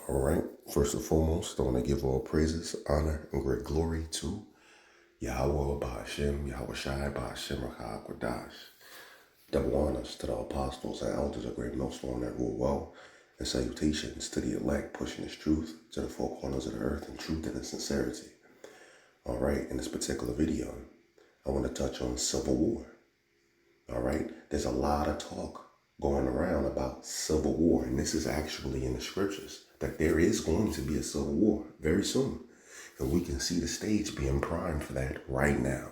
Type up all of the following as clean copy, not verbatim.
All right. First and foremost, I want to give all praises, honor, and great glory to Yahweh Ba'ashem, Yahweh Shai Ba'ashem Rakakwadash. Double honors to the apostles and elders of great millstone that rule well, and salutations to the elect pushing His truth to the four corners of the earth in truth and in sincerity. All right. In this particular video, I want to touch on civil war. All right. There's a lot of talk going around about civil war, and this is actually in the scriptures, that there is going to be a civil war very soon. And we can see the stage being primed for that right now.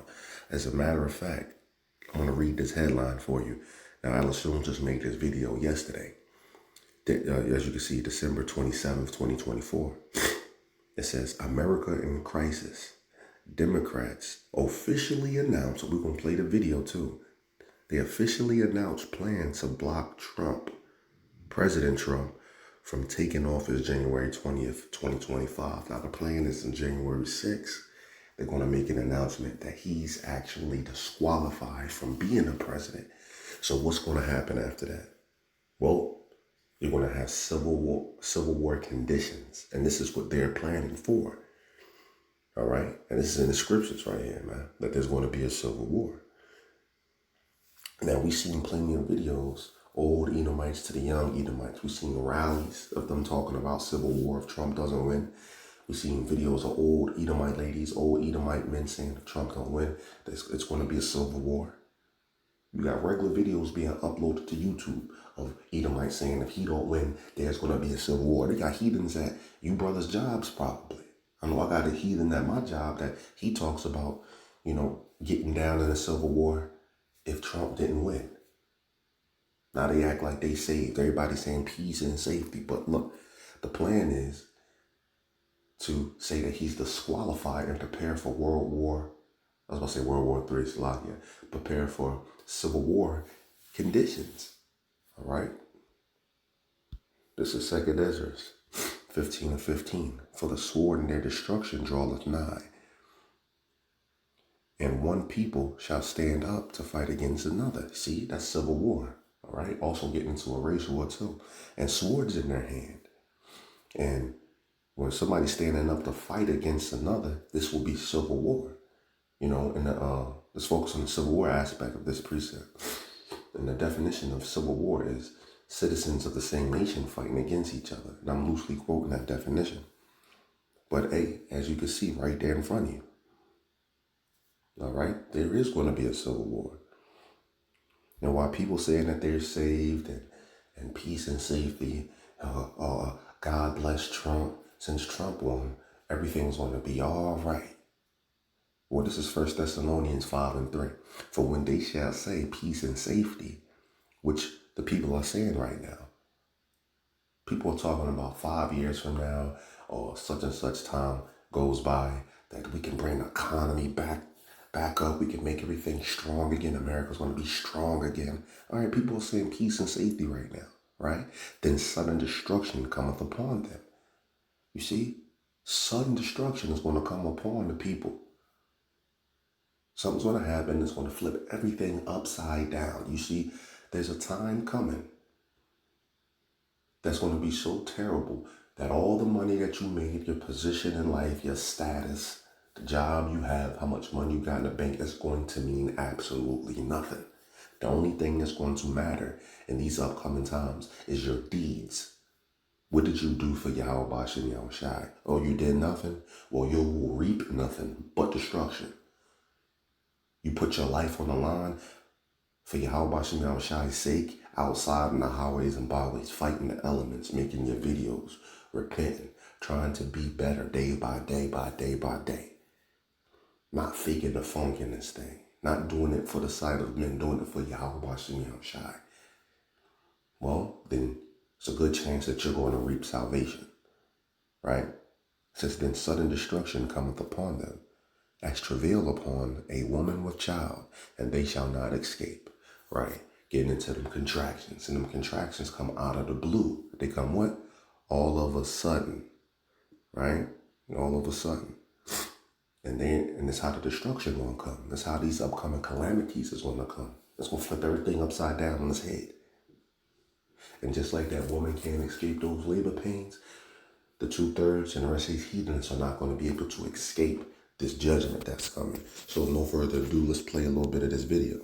As a matter of fact, I'm going to read this headline for you. Now, Alice Jones just made this video yesterday. As you can see, December 27th, 2024. It says, America in crisis. Democrats officially announced, we're going to play the video too. They officially announced plans to block President Trump, from taking office January 20th, 2025. Now, the plan is on January 6th. They're going to make an announcement that he's actually disqualified from being the president. So what's going to happen after that? Well, you're going to have civil war conditions. And this is what they're planning for. All right? And this is in the scriptures right here, man, that there's going to be a civil war. Now, we've seen plenty of videos, old Edomites to the young Edomites. We've seen rallies of them talking about civil war if Trump doesn't win. We've seen videos of old Edomite ladies, old Edomite men saying if Trump don't win, it's going to be a civil war. You got regular videos being uploaded to YouTube of Edomites saying if he don't win, there's going to be a civil war. They got heathens at you brothers' jobs probably. I know I got a heathen at my job that he talks about, getting down in a civil war if Trump didn't win. Now they act like they saved. Everybody's saying peace and safety. But look, the plan is to say that he's disqualified and prepare for World War III, Slovakia. Prepare for Civil War conditions. All right? This is 2nd Ezra 15:15. For the sword and their destruction draweth nigh. And one people shall stand up to fight against another. See, that's civil war. All right. Also getting into a race war too. And swords in their hand. And when somebody's standing up to fight against another, this will be civil war. And let's focus on the civil war aspect of this precept. And the definition of civil war is citizens of the same nation fighting against each other. And I'm loosely quoting that definition. But hey, as you can see right there in front of you, all right, there is going to be a civil war. And while people saying that they're saved and peace and safety, God bless Trump, since Trump won, everything's going to be all right. Well, this is 1 Thessalonians 5:3. For when they shall say peace and safety, which the people are saying right now, people are talking about 5 years from now or such and such time goes by that we can bring the economy back up. We can make everything strong again. America's going to be strong again. All right, people are saying peace and safety right now, right? Then sudden destruction cometh upon them. You see, sudden destruction is going to come upon the people. Something's going to happen that's going to flip everything upside down. You see, there's a time coming that's going to be so terrible that all the money that you made, your position in life, your status, the job you have, how much money you got in the bank is going to mean absolutely nothing. The only thing that's going to matter in these upcoming times is your deeds. What did you do for Yahweh Ba'ashem Yahweh Shai? Oh, you did nothing? Well, you will reap nothing but destruction. You put your life on the line for Yahweh Ba'ashem Yahweh Shai's sake, outside in the highways and byways, fighting the elements, making your videos, repenting, trying to be better day by day by day by day. Not faking the funk in this thing. Not doing it for the sight of men, doing it for Yahweh Ba'ashem Yahweh Shai. Well, then it's a good chance that you're going to reap salvation. Right? Since then sudden destruction cometh upon them, as travail upon a woman with child, and they shall not escape. Right? Getting into them contractions. And them contractions come out of the blue. They come what? All of a sudden. Right? All of a sudden. And that's how the destruction going to come. That's how these upcoming calamities is going to come. It's going to flip everything upside down on its head. And just like that woman can't escape those labor pains, The 2/3 and the rest of these heathens are not going to be able to escape this judgment that's coming. So no further ado, let's play a little bit of this video.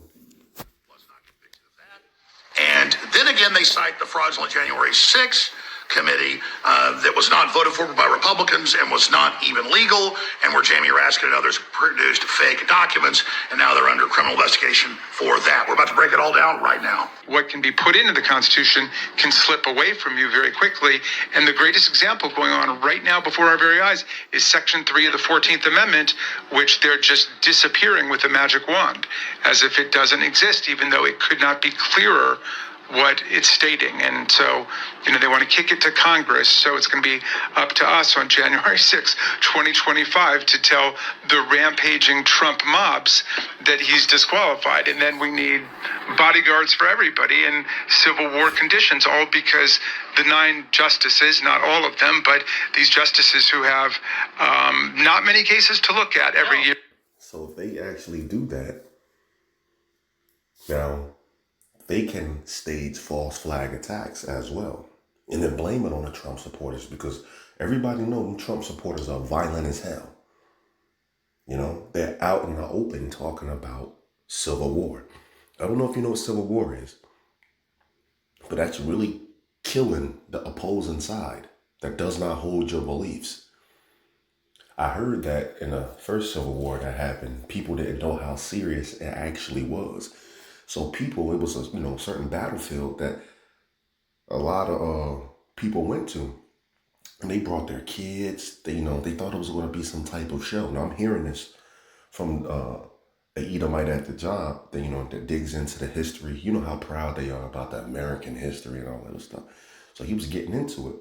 And then again, they cite the fraudulent January 6th committee that was not voted for by Republicans and was not even legal, and where Jamie Raskin and others produced fake documents, and now they're under criminal investigation for that. We're about to break it all down right now. What can be put into the Constitution can slip away from you very quickly, and the greatest example going on right now before our very eyes is Section 3 of the 14th Amendment, which they're just disappearing with a magic wand, as if it doesn't exist, even though it could not be clearer what it's stating. And so, they want to kick it to Congress. So it's going to be up to us on January 6, 2025 to tell the rampaging Trump mobs that he's disqualified. And then we need bodyguards for everybody in Civil War conditions, all because the 9 justices, not all of them, but these justices who have not many cases to look at every year. So if they actually do that, now they can stage false flag attacks as well. And then blame it on the Trump supporters, because everybody knows Trump supporters are violent as hell. They're out in the open talking about civil war. I don't know if you know what civil war is, but that's really killing the opposing side that does not hold your beliefs. I heard that in the first civil war that happened, people didn't know how serious it actually was. So people, it was a certain battlefield that a lot of people went to, and they brought their kids. They thought it was going to be some type of show. Now I'm hearing this from an Edomite at the job that digs into the history. You know how proud they are about the American history and all that stuff. So he was getting into it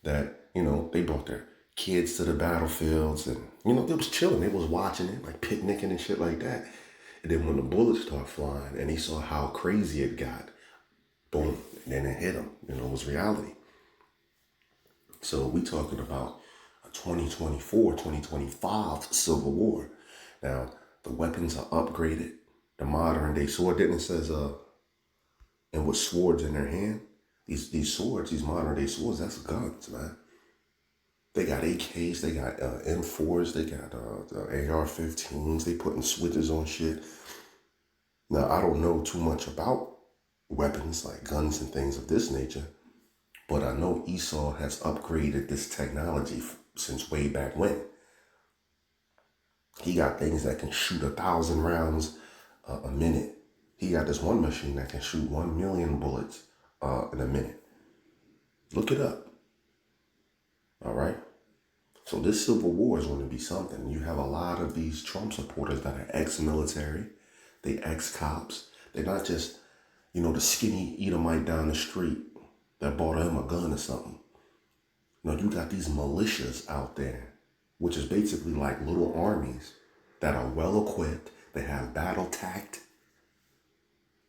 that they brought their kids to the battlefields, and they was chilling. They was watching it, like picnicking and shit like that. And then when the bullets start flying and he saw how crazy it got, boom, and then it hit him. It was reality. So we talking about a 2024, 2025 civil war. Now, the weapons are upgraded. The modern day sword, didn't it says, and with swords in their hand? These swords, these modern day swords, that's guns, man. They got AKs, they got M4s, they got the AR-15s, they putting switches on shit. Now, I don't know too much about weapons like guns and things of this nature, but I know Esau has upgraded this technology since way back when. He got things that can shoot 1,000 rounds a minute. He got this one machine that can shoot 1 million bullets in a minute. Look it up. All right. So this civil war is going to be something. You have a lot of these Trump supporters that are ex-military, they ex-cops. They're not just, the skinny Edomite down the street that bought him a gun or something. No, you got these militias out there, which is basically like little armies that are well equipped. They have battle tact.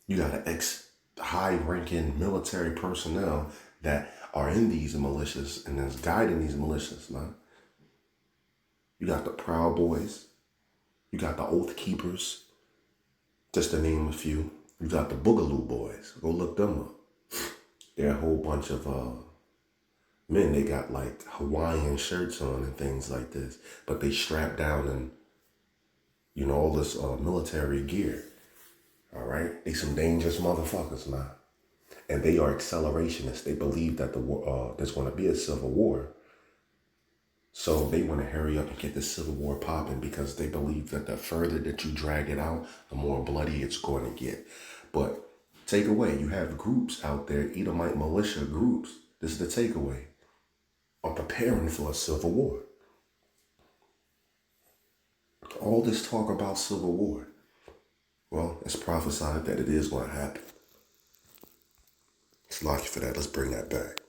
You got an ex-high-ranking military personnel that are in these militias and is guiding these militias, man. You got the Proud Boys. You got the Oath Keepers, just to name a few. You got the Boogaloo Boys. Go look them up. They're a whole bunch of men. They got like Hawaiian shirts on and things like this, but they strap down in, all this military gear. All right, they some dangerous motherfuckers, man. And they are accelerationists. They believe that there's going to be a civil war. So they want to hurry up and get the civil war popping, because they believe that the further that you drag it out, the more bloody it's going to get. But takeaway, you have groups out there, Edomite militia groups. This is the takeaway. Are preparing for a civil war. All this talk about civil war, well, it's prophesied that it is going to happen. It's lucky for that. Let's bring that back.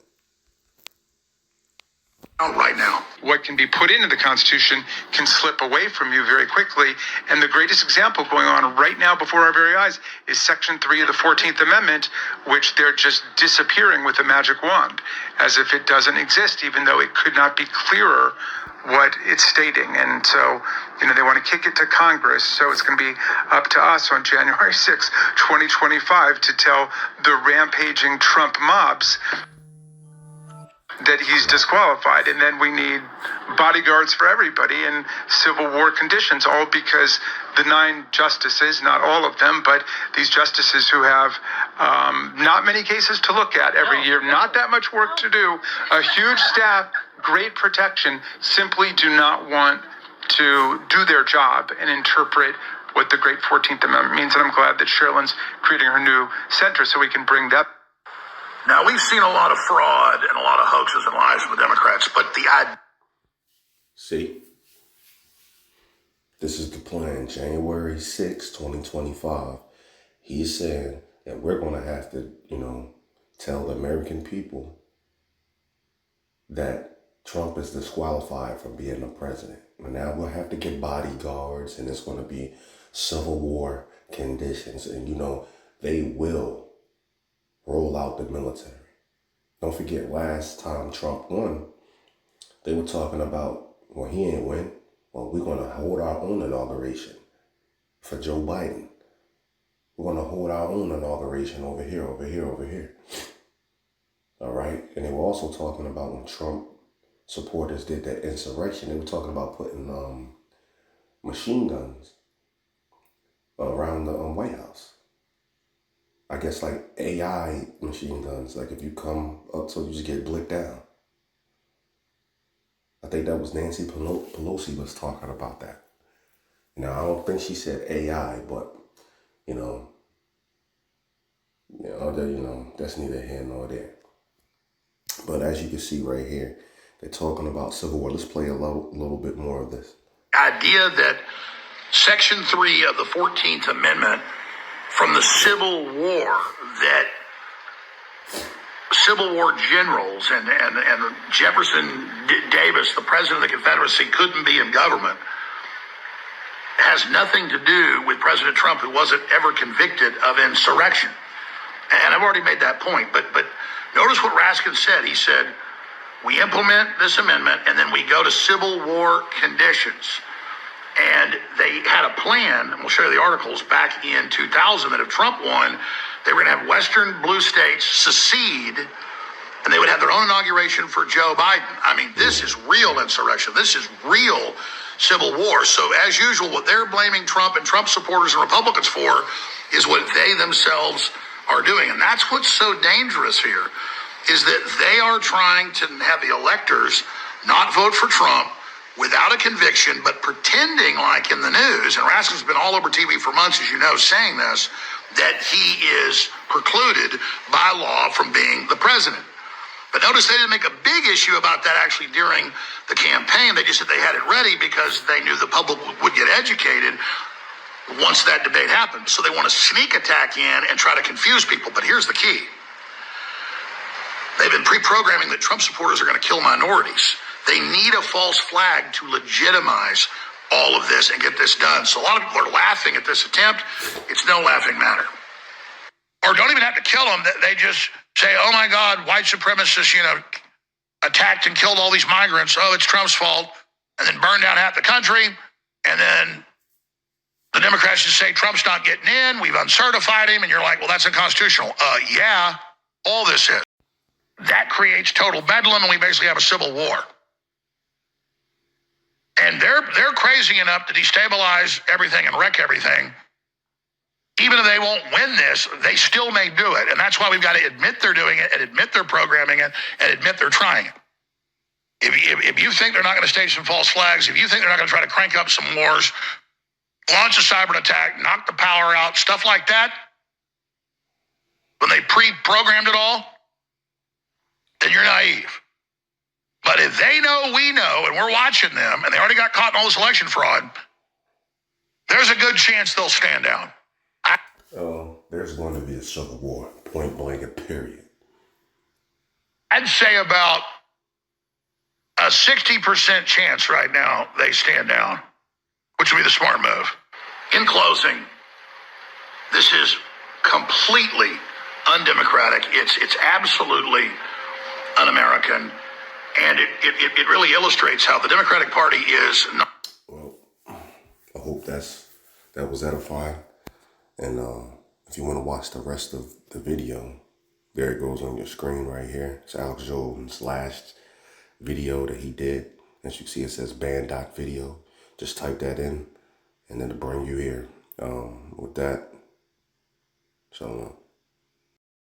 Right now. What can be put into the Constitution can slip away from you very quickly. And the greatest example going on right now before our very eyes is Section 3 of the 14th Amendment, which they're just disappearing with a magic wand, as if it doesn't exist, even though it could not be clearer what it's stating. And so, they want to kick it to Congress. So it's going to be up to us on January 6, 2025 to tell the rampaging Trump mobs that he's disqualified, and then we need bodyguards for everybody in civil war conditions, all because the 9 justices, not all of them, but these justices who have not many cases to look at every year, not that much work to do, a huge staff, great protection, simply do not want to do their job and interpret what the great 14th Amendment means. And I'm glad that Sherilyn's creating her new center so we can bring that. Now, we've seen a lot of fraud and a lot of hoaxes and lies from the Democrats, but the idea... See? This is the plan. January 6, 2025. He's saying that we're going to have to, tell the American people that Trump is disqualified from being the president. And now we'll have to get bodyguards, and it's going to be civil war conditions. And, they will roll out the military. Don't forget, last time Trump won, they were talking about, well, he ain't win. Well, we're going to hold our own inauguration for Joe Biden. We're going to hold our own inauguration over here, over here, over here. All right? And they were also talking about when Trump supporters did that insurrection, they were talking about putting machine guns around the White House. I guess like AI machine guns, like if you come up so you just get blicked down. I think that was Nancy Pelosi was talking about that. Now, I don't think she said AI, but, that's neither here nor there. But as you can see right here, they're talking about civil war. Let's play a little bit more of this. Idea that Section 3 of the 14th Amendment from the Civil War, that Civil War generals and Jefferson Davis, the president of the Confederacy, couldn't be in government, has nothing to do with President Trump, who wasn't ever convicted of insurrection. And I've already made that point, but notice what Raskin said. He said, we implement this amendment and then we go to Civil War conditions. And they had a plan, and we'll show you the articles, back in 2000 that if Trump won, they were going to have Western blue states secede, and they would have their own inauguration for Joe Biden. I mean, this is real insurrection. This is real civil war. So as usual, what they're blaming Trump and Trump supporters and Republicans for is what they themselves are doing. And that's what's so dangerous here, is that they are trying to have the electors not vote for Trump without a conviction, but pretending like in the news, and Raskin's been all over TV for months, as you know, saying this, that he is precluded by law from being the president. But notice they didn't make a big issue about that actually during the campaign. They just said they had it ready because they knew the public would get educated once that debate happened. So they want to sneak attack in and try to confuse people. But here's the key. They've been pre-programming that Trump supporters are going to kill minorities. They need a false flag to legitimize all of this and get this done. So a lot of people are laughing at this attempt. It's no laughing matter. Or don't even have to kill them. They just say, oh my God, white supremacists, attacked and killed all these migrants. Oh, it's Trump's fault. And then burn down half the country. And then the Democrats just say Trump's not getting in. We've uncertified him. And you're like, well, that's unconstitutional. Yeah, all this is. That creates total bedlam, and we basically have a civil war. And they're crazy enough to destabilize everything and wreck everything. Even if they won't win this, they still may do it. And that's why we've got to admit they're doing it and admit they're programming it and admit they're trying it. If you think they're not going to stage some false flags, if you think they're not going to try to crank up some wars, launch a cyber attack, knock the power out, stuff like that, when they pre-programmed it all, then you're naive. But if they know we know and we're watching them and they already got caught in all this election fraud, there's a good chance they'll stand down. There's going to be a civil war, point blank and period. I'd say about a 60% chance right now they stand down, which would be the smart move. In closing, this is completely undemocratic. It's absolutely un-American. And it really illustrates how the Democratic Party is not. Well, I hope that was edifying. And if you want to watch the rest of the video, There it goes on your screen right here. It's Alex Jones' last video that he did. As you can see, it says band.video. Just type that in and then it'll bring you here. With that, so